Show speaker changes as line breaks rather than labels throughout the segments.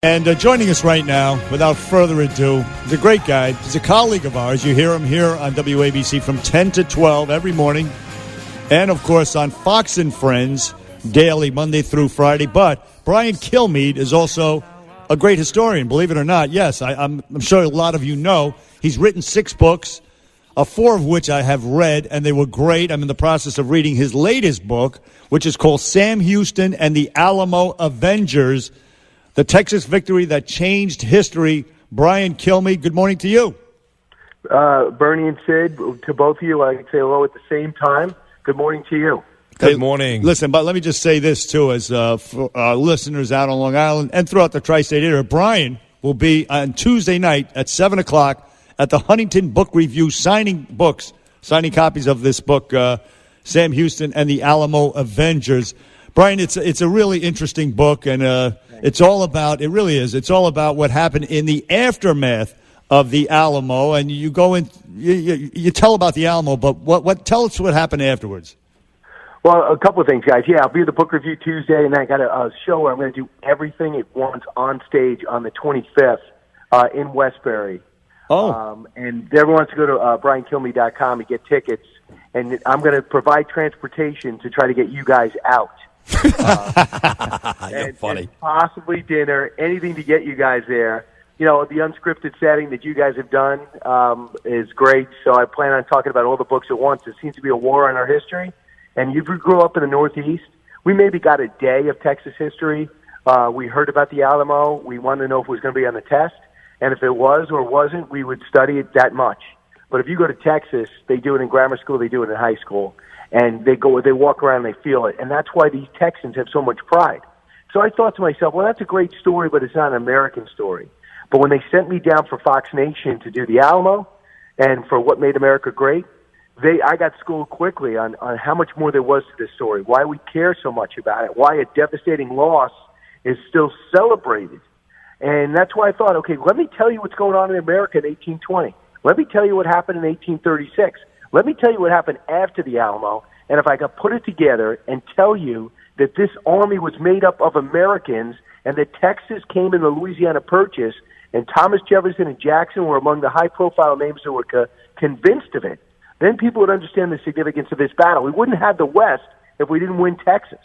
And joining us right now, without further ado, he's a great guy. He's a colleague of ours. You hear him here on WABC from 10 to 12 every morning. And, of course, on Fox and Friends daily, Monday through Friday. But Brian Kilmeade is also a great historian, believe it or not. Yes, I'm sure a lot of you know. He's written 6 books, 4 of which I have read, and they were great. I'm in the process of reading his latest book, which is called Sam Houston and the Alamo Avengers, the Texas victory that changed history. Brian Kilmeade, good morning to you.
Bernie and Sid, to both of you, I can say hello at the same time. Good morning to you.
Good morning.
Listen, but let me just say this, too, as for our listeners out on Long Island and throughout the tri-state area. Brian will be on Tuesday night at 7 o'clock at the Huntington Book Review signing copies of this book, Sam Houston and the Alamo Avengers. Brian, it's a really interesting book, and it's all about what happened in the aftermath of the Alamo. And you go in, you tell about the Alamo, but tell us what happened afterwards.
Well, a couple of things, guys. Yeah, I'll be at the book review Tuesday, and I got a show where I'm going to do everything at once on stage on the 25th in Westbury.
Oh.
And everyone wants to go to briankilmeade.com and get tickets, and I'm going to provide transportation to try to get you guys out.
You're funny.
And possibly dinner, anything to get you guys there. You know, the unscripted setting that you guys have done is great, so I plan on talking about all the books at once. There seems to be a war on our history, and you grew up in the Northeast. We maybe got a day of Texas history. We heard about the Alamo. We wanted to know if it was going to be on the test, and if it was or wasn't, we would study it that much. But if you go to Texas, they do it in grammar school, they do it in high school. And they walk around and they feel it. And that's why these Texans have so much pride. So I thought to myself, well, that's a great story, but it's not an American story. But when they sent me down for Fox Nation to do the Alamo and for what made America great, I got schooled quickly on how much more there was to this story, why we care so much about it, why a devastating loss is still celebrated. And that's why I thought, okay, let me tell you what's going on in America in 1820. Let me tell you what happened in 1836. Let me tell you what happened after the Alamo, and if I could put it together and tell you that this army was made up of Americans and that Texas came in the Louisiana Purchase and Thomas Jefferson and Jackson were among the high-profile names that were convinced of it, then people would understand the significance of this battle. We wouldn't have the West if we didn't win Texas.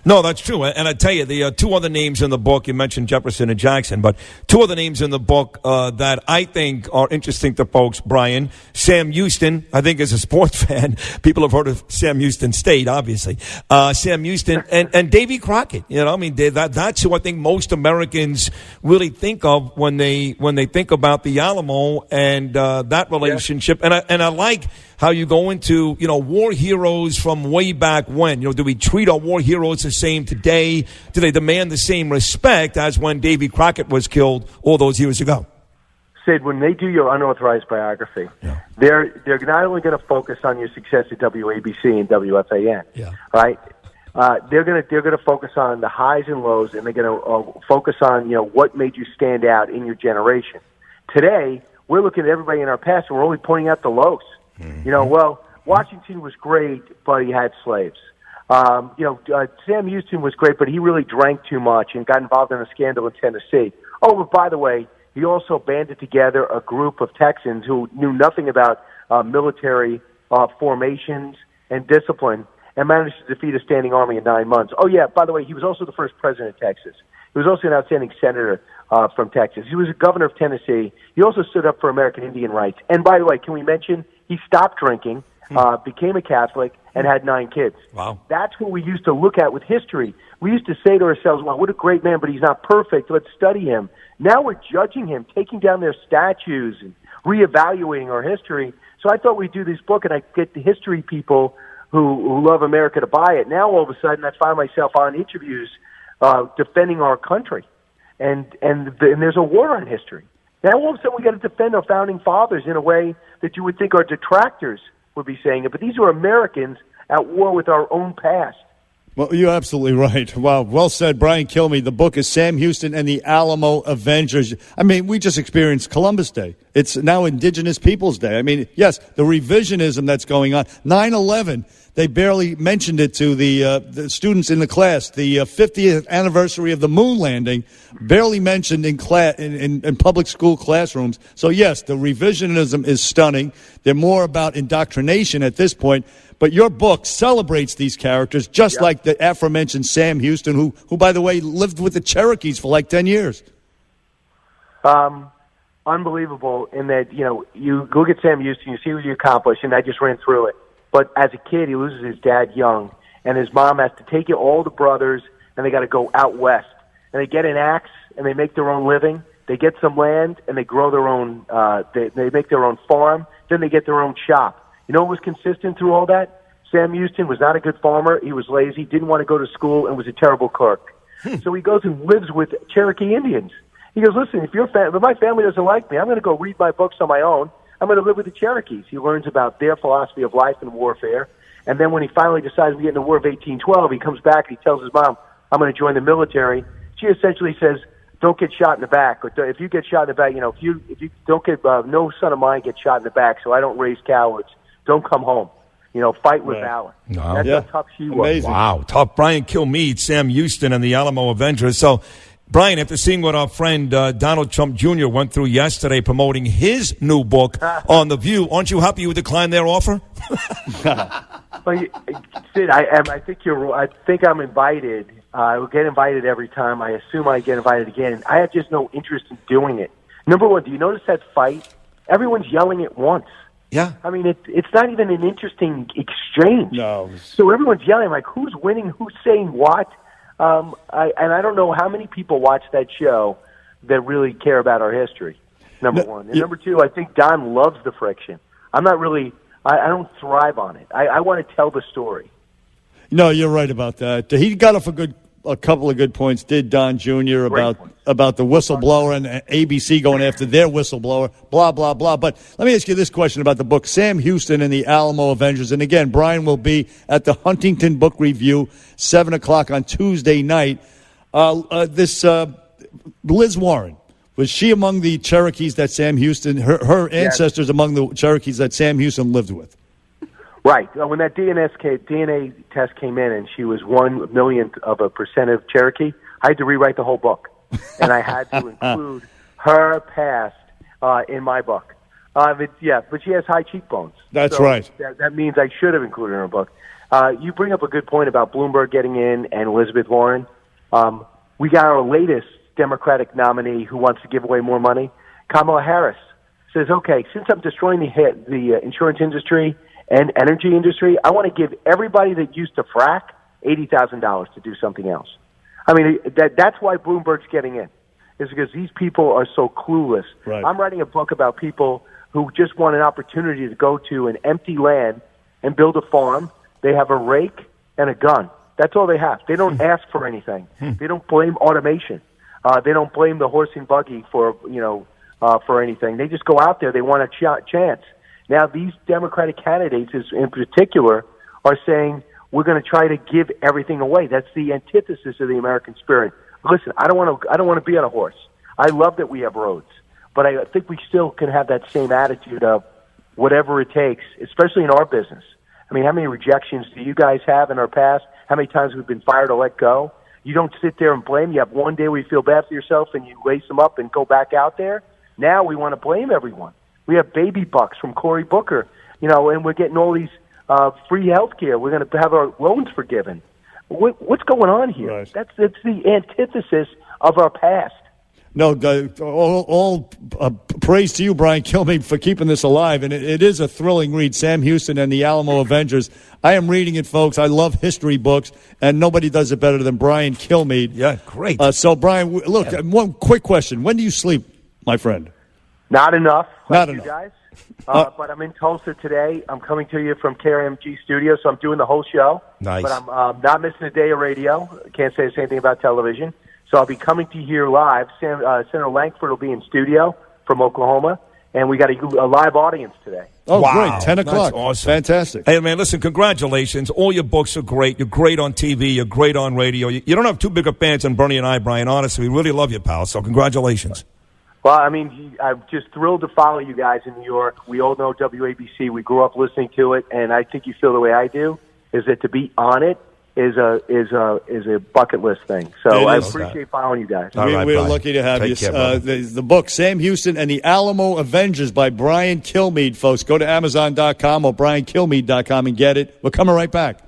No, that's true. And I tell you, the 2 other names in the book, you mentioned Jefferson and Jackson, but 2 other names in the book that I think are interesting to folks, Brian. Sam Houston, I think as a sports fan, people have heard of Sam Houston State, obviously. Sam Houston and Davy Crockett. You know, I mean, that's who I think most Americans really think of when they think about the Alamo and that relationship. Yeah. And I like how you go into, war heroes from way back when. Do we treat our war heroes the same today? Do they demand the same respect as when Davy Crockett was killed all those years ago?
Sid, when they do your unauthorized biography, they're not only going to focus on your success at WABC and WFAN, right? They're going to focus on the highs and lows, and they're going to focus on what made you stand out in your generation. Today, we're looking at everybody in our past, and we're only pointing out the lows. Mm-hmm. Washington was great, but he had slaves. Sam Houston was great, but he really drank too much and got involved in a scandal in Tennessee. Oh, but by the way, he also banded together a group of Texans who knew nothing about military formations and discipline and managed to defeat a standing army in 9 months. Oh, yeah, by the way, he was also the first president of Texas. He was also an outstanding senator from Texas. He was a governor of Tennessee. He also stood up for American Indian rights. And by the way, can we mention he stopped drinking, became a Catholic, and had 9 kids.
Wow.
That's what we used to look at with history. We used to say to ourselves, wow, what a great man, but he's not perfect. Let's study him. Now we're judging him, taking down their statues and reevaluating our history. So I thought we'd do this book, and I get the history people who love America to buy it. Now all of a sudden I find myself on interviews defending our country. And there's a war on history. Now all of a sudden we got to defend our founding fathers in a way that you would think our detractors would be saying it. But these are Americans at war with our own past.
Well, you're absolutely right. Wow, well said, Brian Kilmeade. The book is Sam Houston and the Alamo Avengers. I mean, we just experienced Columbus Day. It's now Indigenous Peoples Day. I mean, yes, the revisionism that's going on. 9/11, they barely mentioned it to the students in the class. The 50th anniversary of the moon landing, barely mentioned in public school classrooms. So, yes, the revisionism is stunning. They're more about indoctrination at this point. But your book celebrates these characters, just like the aforementioned Sam Houston, who, by the way, lived with the Cherokees for like 10 years.
Unbelievable in that, you look at Sam Houston, you see what he accomplished, and I just ran through it. But as a kid, he loses his dad young, and his mom has to take all the brothers, and they got to go out west. And they get an axe, and they make their own living. They get some land, and they grow their own, they make their own farm. Then they get their own shop. You know what was consistent through all that? Sam Houston was not a good farmer. He was lazy, didn't want to go to school, and was a terrible clerk. So he goes and lives with Cherokee Indians. He goes, listen, if my family doesn't like me, I'm going to go read my books on my own. I'm going to live with the Cherokees. He learns about their philosophy of life and warfare. And then when he finally decides to get in the War of 1812, he comes back and he tells his mom, I'm going to join the military. She essentially says, don't get shot in the back. Or if you get shot in the back, if you don't get, no son of mine gets shot in the back, so I don't raise cowards. Don't come home. Fight with valor.
No.
That's how tough she was.
Amazing.
Wow, tough. Brian Kilmeade, Sam Houston, and the Alamo Avengers. So, Brian, after seeing what our friend Donald Trump Jr. went through yesterday promoting his new book on The View, aren't you happy you declined their offer?
Well, Sid, I am. I think I'm invited. I will get invited every time. I assume I get invited again. I have just no interest in doing it. Number one, do you notice that fight? Everyone's yelling at once.
Yeah.
I mean, it's not even an interesting exchange.
No.
So everyone's yelling, like, who's winning, who's saying what? I don't know how many people watch that show that really care about our history, number one. And number two, I think Don loves the friction. I'm not really, I don't thrive on it. I want to tell the story.
No, you're right about that. He got off a couple of good points, did Don Jr., about the whistleblower and ABC going after their whistleblower, blah, blah, blah. But let me ask you this question about the book, Sam Houston and the Alamo Avengers. And again, Brian will be at the Huntington Book Review, 7 o'clock on Tuesday night. Liz Warren, was she among the Cherokees that Sam Houston, her ancestors among the Cherokees that Sam Houston lived with?
Right. When that DNA test came in and she was 1/1,000,000th of a percent of Cherokee, I had to rewrite the whole book. And I had to include her past in my book. But she has high cheekbones.
That's right.
That means I should have included her in her book. You bring up a good point about Bloomberg getting in and Elizabeth Warren. We got our latest Democratic nominee who wants to give away more money. Kamala Harris says, okay, since I'm destroying the insurance industry and energy industry, I want to give everybody that used to frack $80,000 to do something else. I mean, that's why Bloomberg's getting in, is because these people are so clueless.
Right.
I'm writing a book about people who just want an opportunity to go to an empty land and build a farm. They have a rake and a gun. That's all they have. They don't ask for anything. They don't blame automation. They don't blame the horse and buggy for anything. They just go out there. They want a chance. Now, these Democratic candidates, in particular, are saying we're going to try to give everything away. That's the antithesis of the American spirit. Listen, I don't want to be on a horse. I love that we have roads, but I think we still can have that same attitude of whatever it takes, especially in our business. I mean, how many rejections do you guys have in our past? How many times we've been fired or let go? You don't sit there and blame. You have one day where you feel bad for yourself and you lace them up and go back out there. Now we want to blame everyone. We have baby bucks from Cory Booker, and we're getting all these free health care. We're going to have our loans forgiven. What's going on here?
Right.
That's the antithesis of our past.
No, all praise to you, Brian Kilmeade, for keeping this alive. And it is a thrilling read, Sam Houston and the Alamo Avengers. I am reading it, folks. I love history books, and nobody does it better than Brian Kilmeade.
Yeah, great.
So, Brian, look, one quick question. When do you sleep, my friend?
Not enough.
Not
you
enough.
Guys. But I'm in Tulsa today. I'm coming to you from KRMG Studio, so I'm doing the whole show.
Nice.
But I'm not missing a day of radio. Can't say the same thing about television. So I'll be coming to you here live. Senator Lankford will be in studio from Oklahoma, and we got a live audience today.
Oh,
wow.
Great. 10 o'clock.
That's awesome.
Fantastic.
Hey, man, listen, congratulations. All your books are great. You're great on TV. You're great on radio. You don't have too big of fans than Bernie and I, Brian. Honestly, we really love you, pal. So congratulations.
Well, I mean, I'm just thrilled to follow you guys in New York. We all know WABC. We grew up listening to it, and I think you feel the way I do. is that to be on it is a bucket list thing. So I appreciate following you guys.
We're lucky to have you.
Care,
the book, Sam Houston and the Alamo Avengers by Brian Kilmeade, folks. Go to Amazon.com or BrianKilmeade.com and get it. We're coming right back.